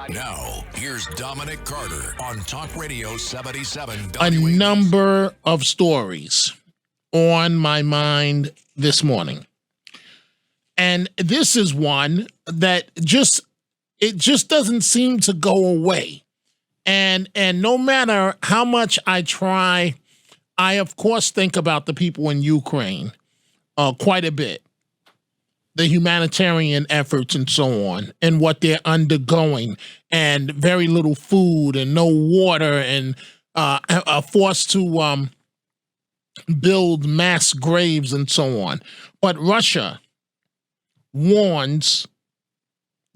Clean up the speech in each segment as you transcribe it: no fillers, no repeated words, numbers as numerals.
Now, here's Dominic Carter on Talk Radio 77 A WH. number of stories on my mind this morning. And this is one that just doesn't seem to go away. And no matter how much I try, I of course think about the people in Ukraine quite a bit. The humanitarian efforts and so on, and what they're undergoing, and very little food and no water, and are forced to build mass graves and so on. But Russia warns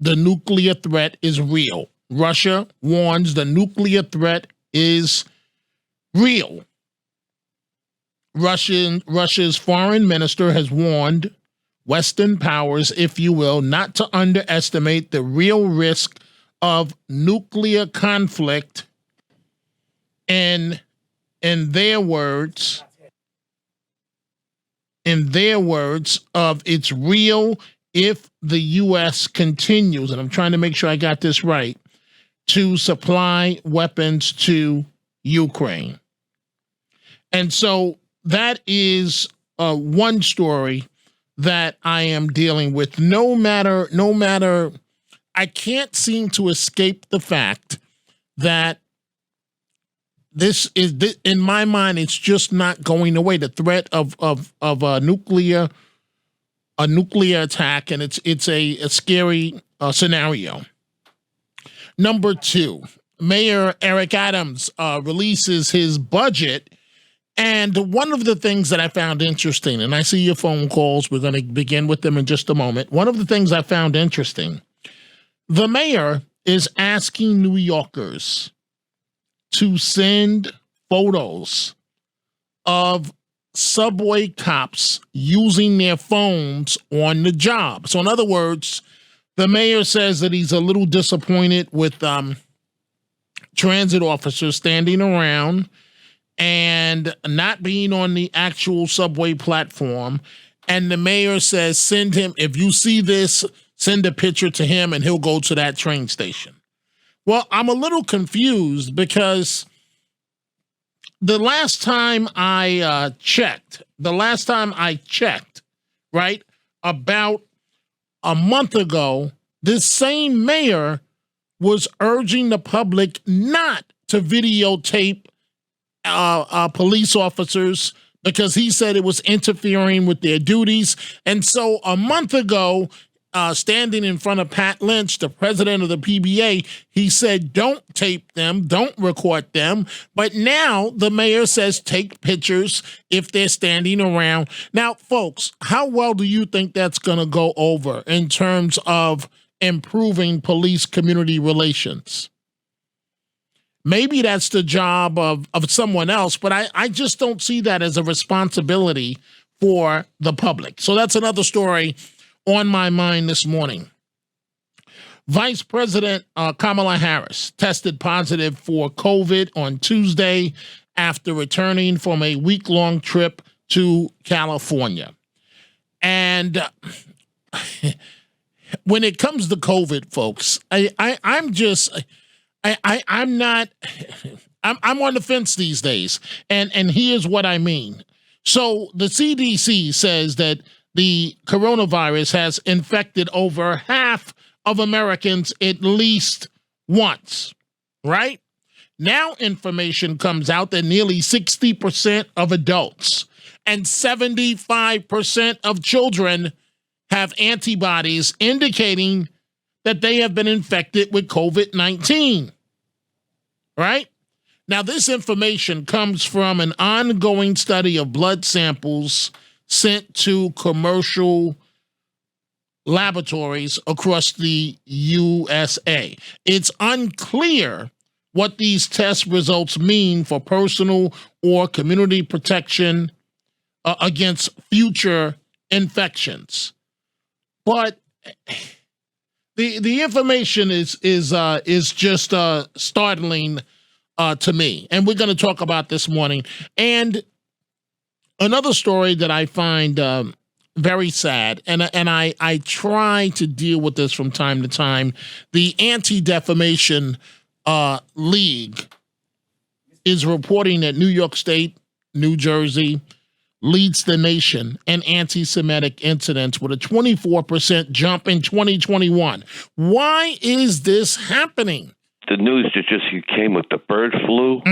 the nuclear threat is real. Russia warns the nuclear threat is real. Russia's foreign minister has warned Western powers, if you will, not to underestimate the real risk of nuclear conflict. And in their words, of it's real if the U.S. continues, and I'm trying to make sure I got this right, to supply weapons to Ukraine. And so that is one story that I am dealing with. No matter, I can't seem to escape the fact that this is, in my mind, it's just not going away. The threat of a nuclear attack, and it's a scary scenario. Number two, Mayor Eric Adams releases his budget. And one of the things that I found interesting, and I see your phone calls, we're going to begin with them in just a moment. One of the things I found interesting, the mayor is asking New Yorkers to send photos of subway cops using their phones on the job. So in other words, the mayor says that he's a little disappointed with transit officers standing around and not being on the actual subway platform. And the mayor says, send him, if you see this, send a picture to him and he'll go to that train station. Well, I'm a little confused because the last time I checked, right, about a month ago, this same mayor was urging the public not to videotape police officers because he said it was interfering with their duties. And so a month ago, standing in front of Pat Lynch, the president of the PBA, he said, don't tape them, don't record them. But now the mayor says take pictures if they're standing around. Now, folks, how well do you think that's going to go over in terms of improving police-community relations? Maybe that's the job of someone else, but I just don't see that as a responsibility for the public. So that's another story on my mind this morning. Vice President Kamala Harris tested positive for COVID on Tuesday after returning from a week-long trip to California. And when it comes to COVID, folks, I'm on the fence these days, and here's what I mean. So the CDC says that the coronavirus has infected over half of Americans at least once, right? Now information comes out that nearly 60% of adults and 75% of children have antibodies indicating that they have been infected with COVID-19, right? Now, this information comes from an ongoing study of blood samples sent to commercial laboratories across the USA. It's unclear what these test results mean for personal or community protection against future infections. But the information is just startling to me, and we're going to talk about this morning. And another story that I find very sad. And I try to deal with this from time to time. The Anti-Defamation League is reporting that New York State, New Jersey leads the nation in anti-Semitic incidents with a 24% jump in 2021. Why is this happening? The news that just came with the bird flu,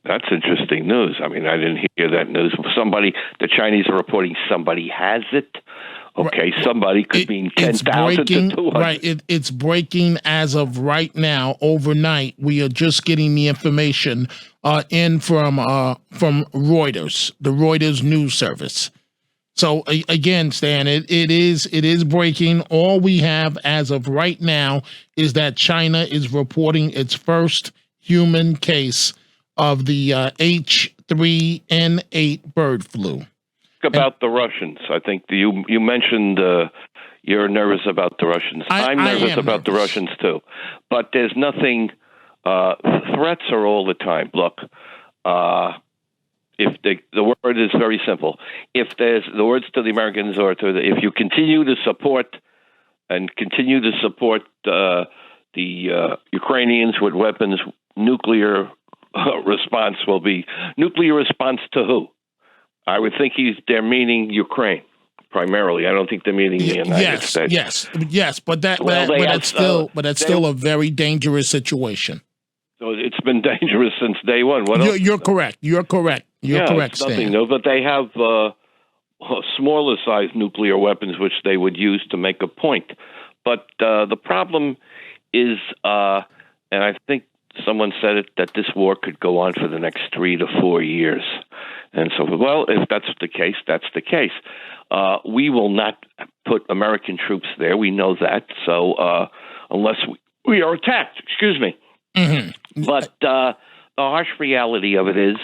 that's interesting news. I mean, I didn't hear that news. The Chinese are reporting somebody has it. Okay, somebody could mean 10,000 to 200. Right, it's breaking as of right now, overnight. We are just getting the information in from Reuters, the Reuters news service. So again, Stan, it is breaking. All we have as of right now is that China is reporting its first human case of the H3N8 bird flu. About the Russians, I think you mentioned you're nervous about the Russians. I'm nervous about the Russians too, but there's nothing. Threats are all the time. Look, if the word is very simple. If there's the words to the Americans or if you continue to support the Ukrainians with weapons, nuclear response will be nuclear response to who? I would think they're meaning Ukraine primarily. I don't think they're meaning the United States. Yes, but that's still a very dangerous situation. So it's been dangerous since day one. You're correct. You're correct, Stan. Nothing new, but they have smaller sized nuclear weapons which they would use to make a point. But the problem is, and I think someone said it, that this war could go on for the next 3 to 4 years. And so, well, if that's the case, that's the case. We will not put American troops there. We know that. So unless we are attacked, excuse me. But the harsh reality of it is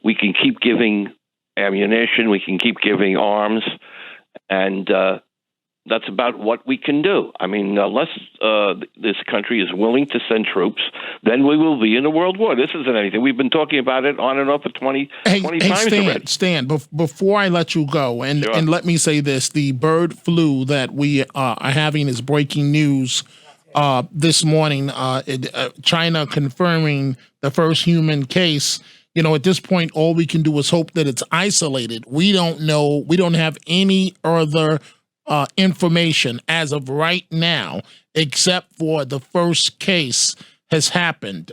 we can keep giving ammunition, we can keep giving arms, and that's about what we can do. I mean, unless this country is willing to send troops, then we will be in a world war. This isn't anything. We've been talking about it on and off for 20 times already. Stan, before I let you go, and let me say this, the bird flu that we are having is breaking news this morning. China confirming the first human case. You know, at this point, all we can do is hope that it's isolated. We don't know. We don't have any other information as of right now, except for the first case has happened.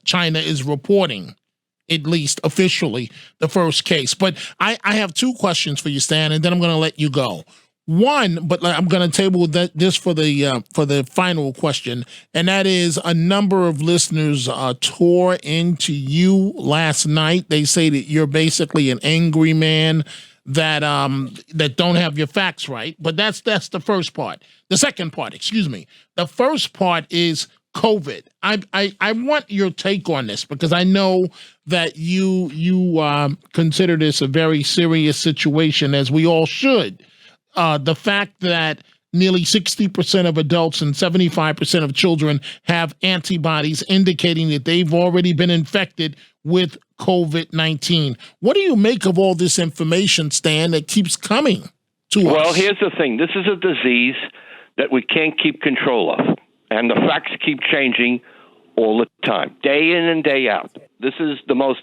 China is reporting, at least officially, the first case. But I have two questions for you, Stan, and then I'm going to let you go. One, but I'm going to table this for the final question, and that is a number of listeners tore into you last night. They say that you're basically an angry man that don't have your facts right. But that's the first part. The second part, excuse me. The first part is COVID. I want your take on this because I know that you consider this a very serious situation, as we all should. The fact that nearly 60% of adults and 75% of children have antibodies indicating that they've already been infected with COVID-19. What do you make of all this information, Stan, that keeps coming to us? Well, here's the thing. This is a disease that we can't keep control of, and the facts keep changing all the time, day in and day out. This is the most,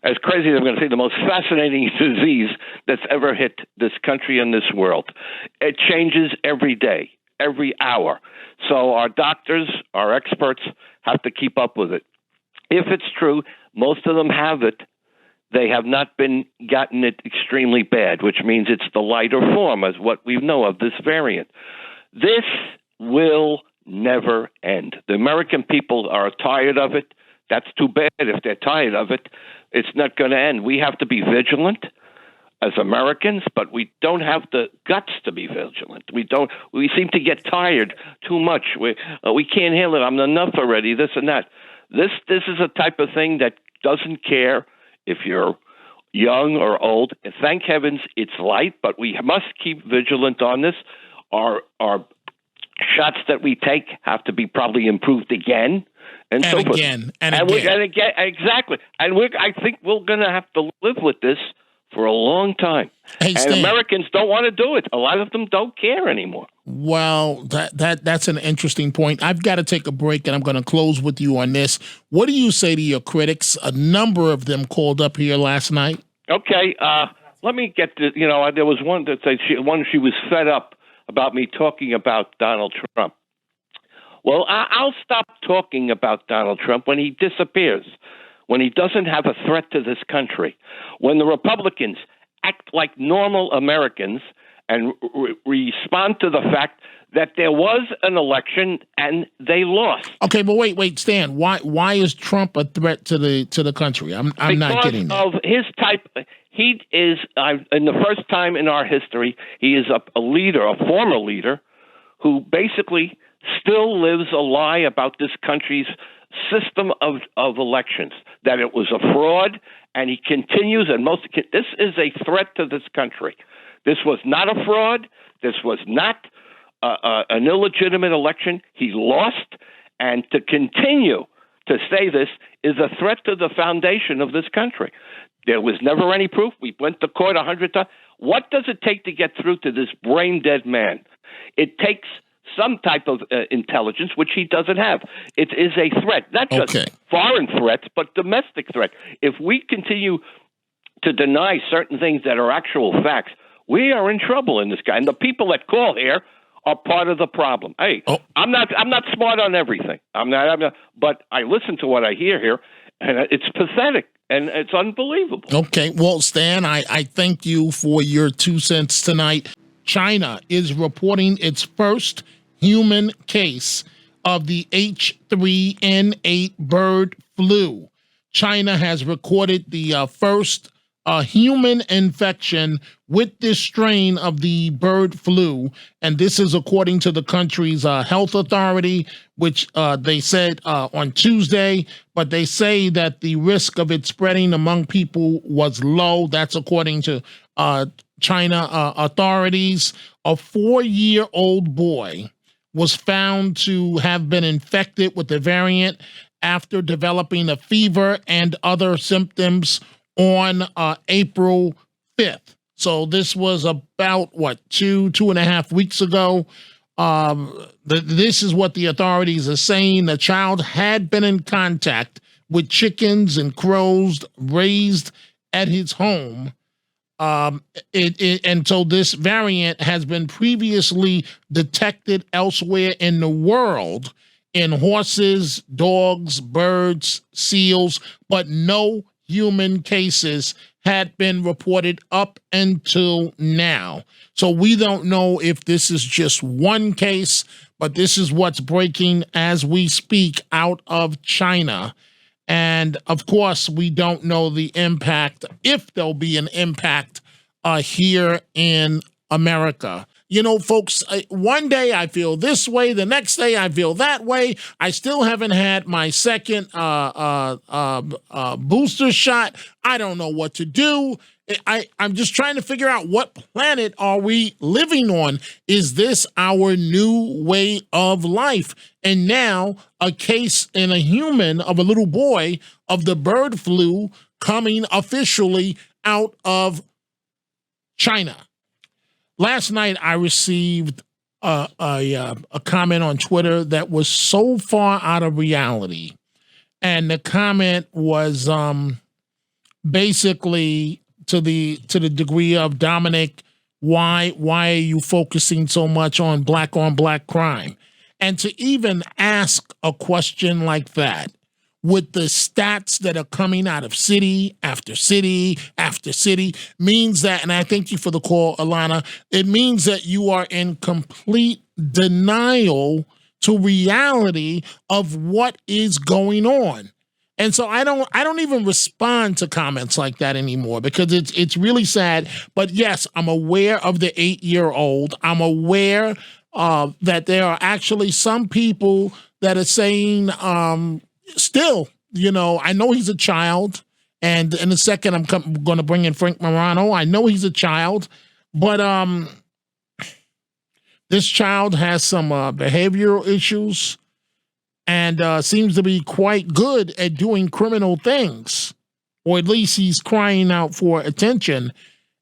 as crazy as I'm going to say, the most fascinating disease that's ever hit this country and this world. It changes every day, every hour. So our doctors, our experts have to keep up with it. If it's true, most of them have it. They have not gotten it extremely bad, which means it's the lighter form, as what we know of this variant. This will never end. The American people are tired of it. That's too bad. If they're tired of it, it's not going to end. We have to be vigilant as Americans, but we don't have the guts to be vigilant. We seem to get tired too much. We can't handle it. I'm enough already, this and that. This is a type of thing that doesn't care if you're young or old. And thank heavens it's light, but we must keep vigilant on this. Our shots that we take have to be probably improved again. And so again, and again, exactly. And I think we're going to have to live with this for a long time. Hey, and Stan, Americans don't want to do it. A lot of them don't care anymore. well, that's an interesting point. I've got to take a break, and I'm going to close with you on this. What do you say to your critics? A number of them called up here last night. Okay, let me get to, there was one that said she was fed up about me talking about Donald Trump. Well, I'll stop talking about Donald Trump when he disappears, when he doesn't have a threat to this country, when the Republicans act like normal Americans and respond to the fact that there was an election and they lost. Okay, but wait, Stan. Why is Trump a threat to the country? I'm not getting that. Because of his type. He is, in the first time in our history, he is a leader, a former leader, who basically still lives a lie about this country's system of elections, that it was a fraud, and he continues, and this is a threat to this country. This was not a fraud. This was not an illegitimate election. He lost, and to continue to say this is a threat to the foundation of this country. There was never any proof. We went to court 100 times. What does it take to get through to this brain-dead man? It takes some type of intelligence, which he doesn't have. It is a threat, not just foreign threats, but domestic threat. If we continue to deny certain things that are actual facts, we are in trouble in this guy. And the people that call here are part of the problem. Hey, I'm not smart on everything. I'm not, but I listen to what I hear here, and it's pathetic. And it's unbelievable. Okay. Well, Stan, I thank you for your 2 cents tonight. China is reporting its first human case of the H3N8 bird flu. China has recorded the first human infection with this strain of the bird flu, and this is according to the country's health authority, which they said on Tuesday, but they say that the risk of it spreading among people was low. That's according to China authorities. A 4-year-old boy was found to have been infected with the variant after developing a fever and other symptoms on April 5th. So this was about, two and a half weeks ago. This is what the authorities are saying. The child had been in contact with chickens and crows raised at his home. And so this variant has been previously detected elsewhere in the world in horses, dogs, birds, seals, but no human cases had been reported up until now. So we don't know if this is just one case, but this is what's breaking as we speak out of China. And of course, we don't know the impact, if there'll be an impact here in America. You know, folks, one day I feel this way, the next day I feel that way. I still haven't had my second booster shot. I don't know what to do. I'm just trying to figure out, what planet are we living on? Is this our new way of life? And now a case in a human of a little boy of the bird flu coming officially out of China. Last night, I received a comment on Twitter that was so far out of reality. And the comment was basically to the degree of, Dominic, why are you focusing so much on black crime? And to even ask a question like that, with the stats that are coming out of city after city after city, means that, and I thank you for the call, Alana, it means that you are in complete denial to reality of what is going on. And so I don't even respond to comments like that anymore, because it's really sad. But yes, I'm aware of the 8-year-old. I'm aware that there are actually some people that are saying, still, you know, I know he's a child, and in a second I'm going to bring in Frank Morano. I know he's a child, but this child has some behavioral issues and seems to be quite good at doing criminal things. or at least he's crying out for attention.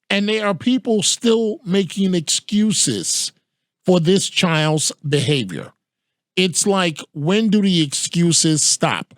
And there are people still making excuses for this child's behavior. It's like, when do the excuses stop?